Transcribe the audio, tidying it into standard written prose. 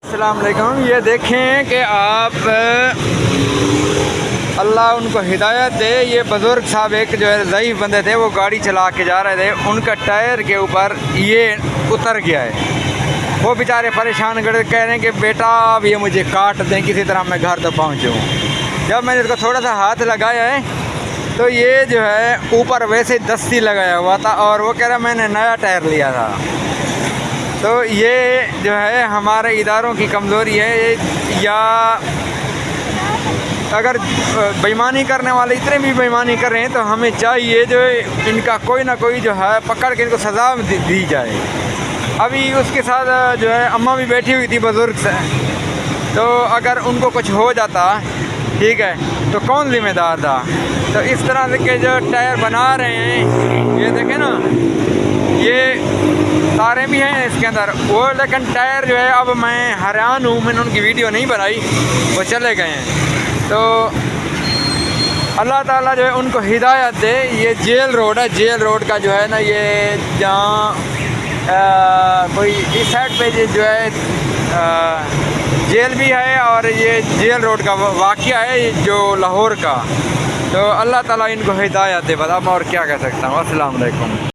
अस्सलाम वालेकुम। ये देखें कि आप अल्लाह उनको हिदायत दे। ये बुज़ुर्ग साहब एक जो है ज़ईफ़ बंदे थे, वो गाड़ी चला के जा रहे थे, उनका टायर के ऊपर ये उतर गया है। वो बेचारे परेशान कर कह रहे हैं कि बेटा अब ये मुझे काट दें, किसी तरह मैं घर तो पहुँचूँ। जब मैंने इसको थोड़ा सा हाथ लगाया है तो ये जो है ऊपर वैसे दस्ती लगाया हुआ था और वो कह रहा मैंने नया टायर लिया था। तो ये जो है हमारे इदारों की कमज़ोरी है, या अगर बेईमानी करने वाले इतने भी बेईमानी कर रहे हैं तो हमें चाहिए जो इनका कोई ना कोई जो है पकड़ के इनको सज़ा दी जाए। अभी उसके साथ जो है अम्मा भी बैठी हुई थी बुज़ुर्ग से, तो अगर उनको कुछ हो जाता ठीक है तो कौन ज़िम्मेदार था। तो इस तरह के जो टायर बना रहे हैं, ये देखें ना, ये तारे भी हैं इसके अंदर वो, लेकिन टायर जो है अब मैं हैरान हूँ, मैंने उनकी वीडियो नहीं बनाई, वो चले गए हैं। तो अल्लाह ताला जो है उनको हिदायत दे। ये जेल रोड है, जेल रोड का जो है ना, ये जहाँ कोई इस साइड पे जो है जेल भी है और ये जेल रोड का वाक़या है जो लाहौर का। तो अल्लाह ताला इनको हिदायत दे, बता मैं और क्या कह सकता हूँ। अस्सलाम वालेकुम।